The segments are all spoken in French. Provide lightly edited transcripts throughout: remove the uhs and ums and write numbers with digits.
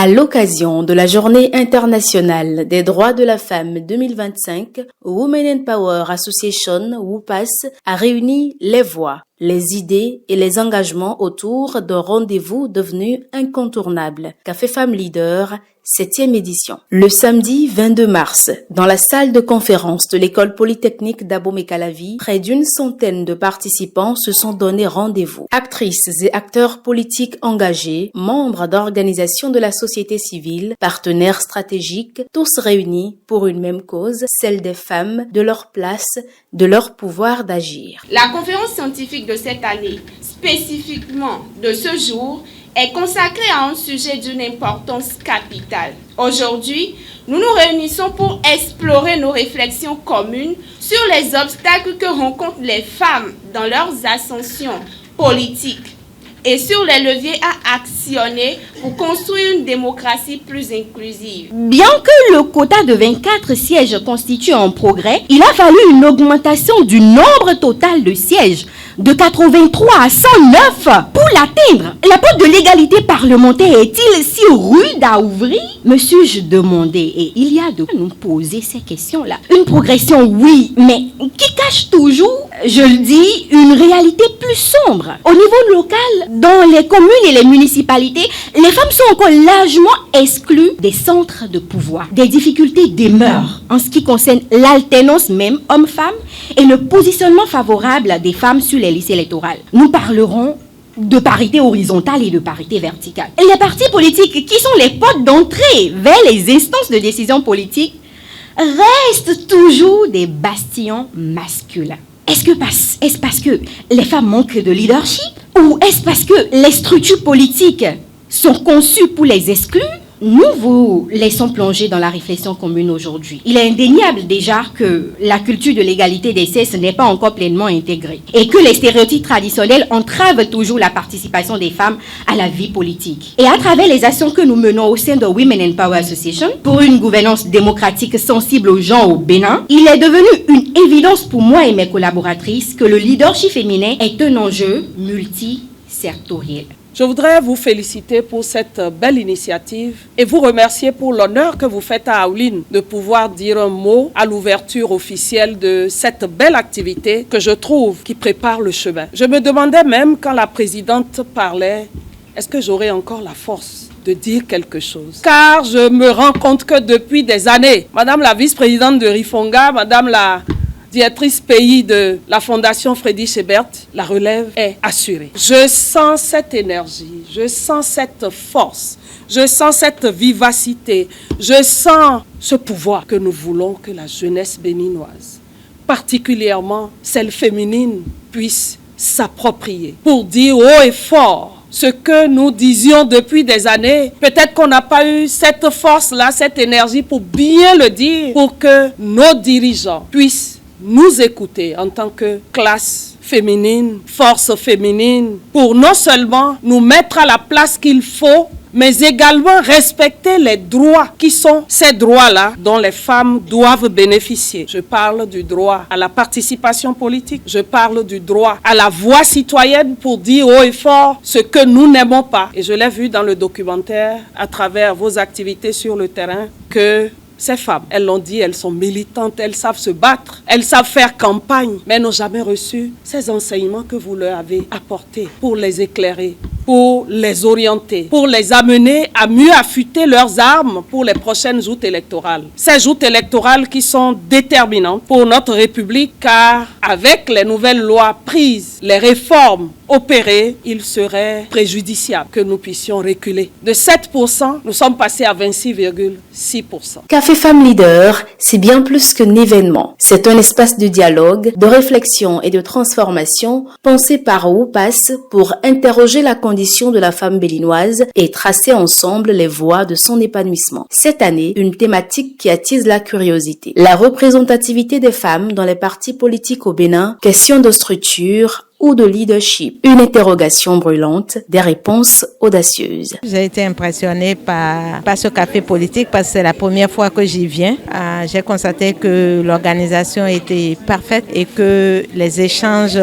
À l'occasion de la Journée internationale des droits de la femme 2025, Women in Power Association, WUPAS, a réuni les voix, les idées et les engagements autour d'un rendez-vous devenu incontournable. Café Femmes Leader, 7e édition. Le samedi 22 mars, dans la salle de conférence de l'école polytechnique d'Abomey-Calavi, près d'une centaine de participants se sont donné rendez-vous. Actrices et acteurs politiques engagés, membres d'organisations de la société civile, partenaires stratégiques, tous réunis pour une même cause, celle des femmes, de leur place, de leur pouvoir d'agir. La conférence scientifique de cette année, spécifiquement de ce jour, est consacrée à un sujet d'une importance capitale. Aujourd'hui, nous nous réunissons pour explorer nos réflexions communes sur les obstacles que rencontrent les femmes dans leurs ascensions politiques et sur les leviers à actionner pour construire une démocratie plus inclusive. Bien que le quota de 24 sièges constitue un progrès, il a fallu une augmentation du nombre total de sièges de 83 à 109 pour l'atteindre. La porte de l'égalité parlementaire est-il si rude à ouvrir? Me suis-je demandé, et il y a de nous poser ces questions-là. Une progression, oui, mais qui cache toujours, je le dis, une réalité plus sombre. Au niveau local, dans les communes et les municipalités, les femmes sont encore largement exclues des centres de pouvoir. Des difficultés demeurent en ce qui concerne l'alternance même homme-femme et le positionnement favorable des femmes sur les listes électorales. Nous parlerons de parité horizontale et de parité verticale. Les partis politiques, qui sont les portes d'entrée vers les instances de décision politique, restent toujours des bastions masculins. Est-ce parce que les femmes manquent de leadership? Ou est-ce parce que les structures politiques sont conçues pour les exclure? Nous vous laissons plonger dans la réflexion commune aujourd'hui. Il est indéniable déjà que la culture de l'égalité des sexes n'est pas encore pleinement intégrée et que les stéréotypes traditionnels entravent toujours la participation des femmes à la vie politique. Et à travers les actions que nous menons au sein de Women in Power Association pour une gouvernance démocratique sensible aux gens au Bénin, il est devenu une évidence pour moi et mes collaboratrices que le leadership féminin est un enjeu multisectoriel. Je voudrais vous féliciter pour cette belle initiative et vous remercier pour l'honneur que vous faites à Aouline de pouvoir dire un mot à l'ouverture officielle de cette belle activité que je trouve qui prépare le chemin. Je me demandais même quand la présidente parlait, est-ce que j'aurais encore la force de dire quelque chose? Car je me rends compte que depuis des années, Madame la vice-présidente de Rifonga, Madame la directrice pays de la Fondation Freddy Chebert, la relève est assurée. Je sens cette énergie, je sens cette force, je sens cette vivacité, je sens ce pouvoir que nous voulons que la jeunesse béninoise, particulièrement celle féminine, puisse s'approprier pour dire haut et fort ce que nous disions depuis des années. Peut-être qu'on n'a pas eu cette force-là, cette énergie pour bien le dire, pour que nos dirigeants puissent nous écouter en tant que classe féminine, force féminine, pour non seulement nous mettre à la place qu'il faut, mais également respecter les droits qui sont ces droits-là dont les femmes doivent bénéficier. Je parle du droit à la participation politique, je parle du droit à la voix citoyenne pour dire haut et fort ce que nous n'aimons pas. Et je l'ai vu dans le documentaire, à travers vos activités sur le terrain, que ces femmes, elles l'ont dit, elles sont militantes, elles savent se battre, elles savent faire campagne, mais elles n'ont jamais reçu ces enseignements que vous leur avez apportés pour les éclairer, pour les orienter, pour les amener à mieux affûter leurs armes pour les prochaines joutes électorales. Ces joutes électorales qui sont déterminantes pour notre République, car avec les nouvelles lois prises, les réformes opérées, il serait préjudiciable que nous puissions reculer. De 7%, nous sommes passés à 26,6%. Café Femmes Leader, c'est bien plus qu'un événement. C'est un espace de dialogue, de réflexion et de transformation pensé par WUPAS pour interroger la condition de la femme béninoise et tracer ensemble les voies de son épanouissement. Cette année, une thématique qui attise la curiosité. La représentativité des femmes dans les partis politiques au Bénin, question de structure, ou de leadership? Une interrogation brûlante, des réponses audacieuses. J'ai été impressionnée par ce café politique parce que c'est la première fois que j'y viens. J'ai constaté que l'organisation était parfaite et que les échanges,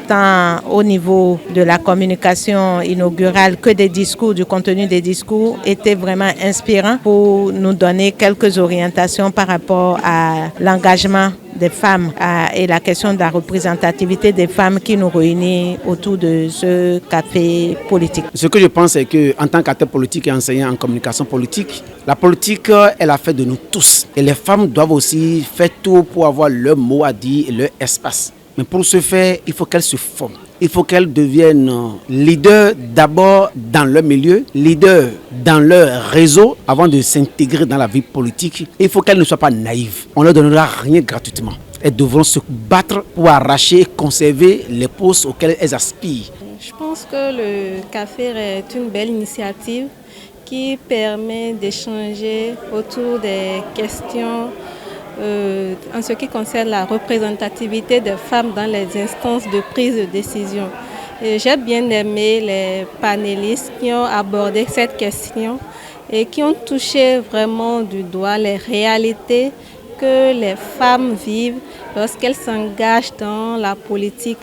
tant au niveau de la communication inaugurale que des discours, du contenu des discours, étaient vraiment inspirants pour nous donner quelques orientations par rapport à l'engagement des femmes et la question de la représentativité des femmes qui nous réunit autour de ce café politique. Ce que je pense, c'est qu'en tant qu'acteur politique et enseignant en communication politique, la politique est l'affaire de nous tous. Et les femmes doivent aussi faire tout pour avoir leur mot à dire et leur espace. Mais pour ce faire, il faut qu'elles se forment. Il faut qu'elles deviennent leaders d'abord dans leur milieu, leaders dans leur réseau avant de s'intégrer dans la vie politique. Il faut qu'elles ne soient pas naïves. On ne leur donnera rien gratuitement. Elles devront se battre pour arracher et conserver les postes auxquels elles aspirent. Je pense que le café est une belle initiative qui permet d'échanger autour des questions en ce qui concerne la représentativité des femmes dans les instances de prise de décision. J'ai bien aimé les panélistes qui ont abordé cette question et qui ont touché vraiment du doigt les réalités que les femmes vivent lorsqu'elles s'engagent dans la politique.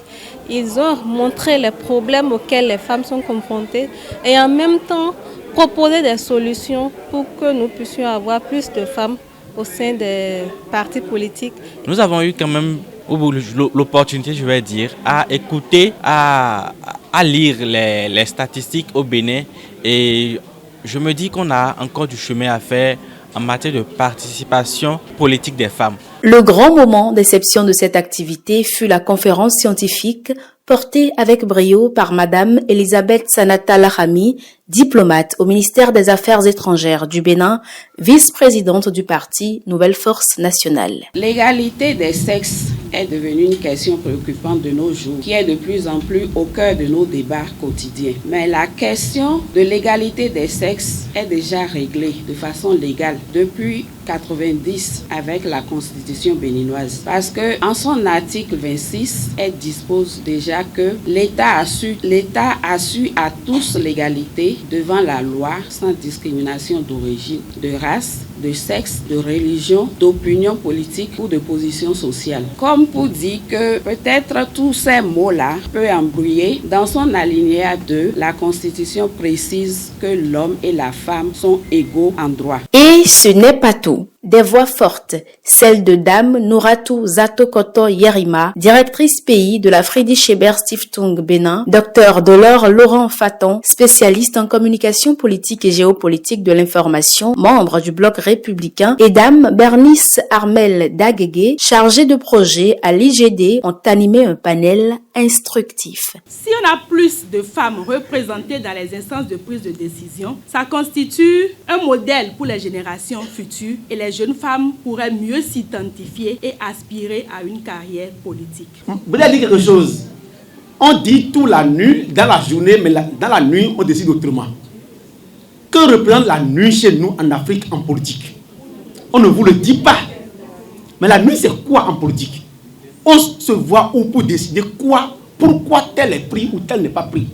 Ils ont montré les problèmes auxquels les femmes sont confrontées et en même temps proposé des solutions pour que nous puissions avoir plus de femmes au sein des partis politiques. Nous avons eu quand même l'opportunité, je vais dire, à écouter, à lire les statistiques au Bénin et je me dis qu'on a encore du chemin à faire en matière de participation politique des femmes. Le grand moment d'exception de cette activité fut la conférence scientifique portée avec brio par Madame Elisabeth Sanata Lahami, diplomate au ministère des Affaires étrangères du Bénin, vice-présidente du parti Nouvelle Force Nationale. L'égalité des sexes est devenue une question préoccupante de nos jours, qui est de plus en plus au cœur de nos débats quotidiens. Mais la question de l'égalité des sexes est déjà réglée de façon légale depuis 1990 avec la Constitution béninoise. Parce que en son article 26, elle dispose déjà que l'État assure à tous l'égalité devant la loi sans discrimination d'origine, de race, de sexe, de religion, d'opinion politique ou de position sociale. Comme pour dire que peut-être tous ces mots-là peuvent embrouiller. Dans son alinéa 2, la Constitution précise que l'homme et la femme sont égaux en droit. Et ce n'est pas tout. Des voix fortes, celle de Dame Nouratou Zatokoto Yerima, directrice pays de la Freddy Chébert Stiftung Bénin, Dr Dolore Laurent Faton, spécialiste en communication politique et géopolitique de l'information, membre du bloc républicain, et Dame Bernice Armel Daguegué, chargée de projet à l'IGD, ont animé un panel instructif. Si on a plus de femmes représentées dans les instances de prise de décision, ça constitue un modèle pour les générations futures et les jeunes femmes pourraient mieux s'identifier et aspirer à une carrière politique. Vous voulez dire quelque chose? On dit tout la nuit dans la journée, mais dans la nuit, on décide autrement. Que représente la nuit chez nous en Afrique en politique? On ne vous le dit pas. Mais la nuit, c'est quoi en politique? On se voit où pour décider quoi, pourquoi tel est pris ou tel n'est pas pris.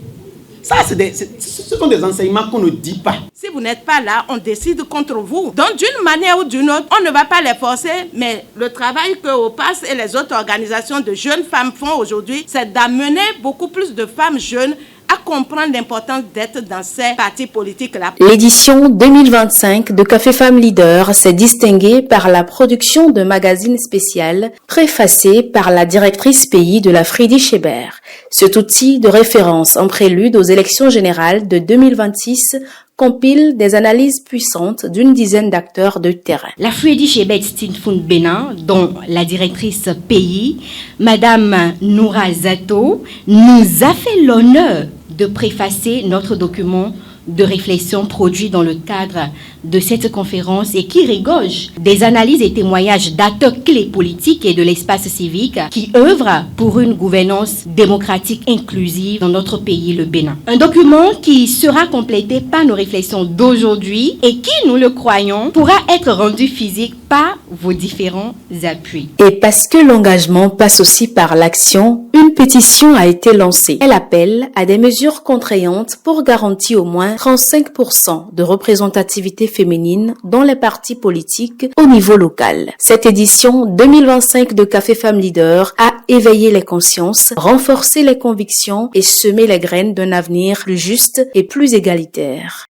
Ça, ce sont des enseignements qu'on ne dit pas. Si vous n'êtes pas là, on décide contre vous. Donc, d'une manière ou d'une autre, on ne va pas les forcer, mais le travail que OPAS et les autres organisations de jeunes femmes font aujourd'hui, c'est d'amener beaucoup plus de femmes jeunes à comprendre l'importance d'être dans ces partis politiques-là. L'édition 2025 de Café Femmes Leader s'est distinguée par la production d'un magazine spécial préfacé par la directrice pays de la Freddy Chébert. Cet outil de référence en prélude aux élections générales de 2026 compile des analyses puissantes d'une dizaine d'acteurs de terrain. La Freddy Chébert Stiftung Bénin, dont la directrice pays, Madame Noura Zato, nous a fait l'honneur de préfacer notre document de réflexion produits dans le cadre de cette conférence et qui regorge des analyses et témoignages d'acteurs clés politiques et de l'espace civique qui œuvrent pour une gouvernance démocratique inclusive dans notre pays, le Bénin. Un document qui sera complété par nos réflexions d'aujourd'hui et qui, nous le croyons, pourra être rendu physique par vos différents appuis. Et parce que l'engagement passe aussi par l'action, une pétition a été lancée. Elle appelle à des mesures contraignantes pour garantir au moins 35% de représentativité féminine dans les partis politiques au niveau local. Cette édition 2025 de Café Femmes Leader a éveillé les consciences, renforcé les convictions et semé les graines d'un avenir plus juste et plus égalitaire.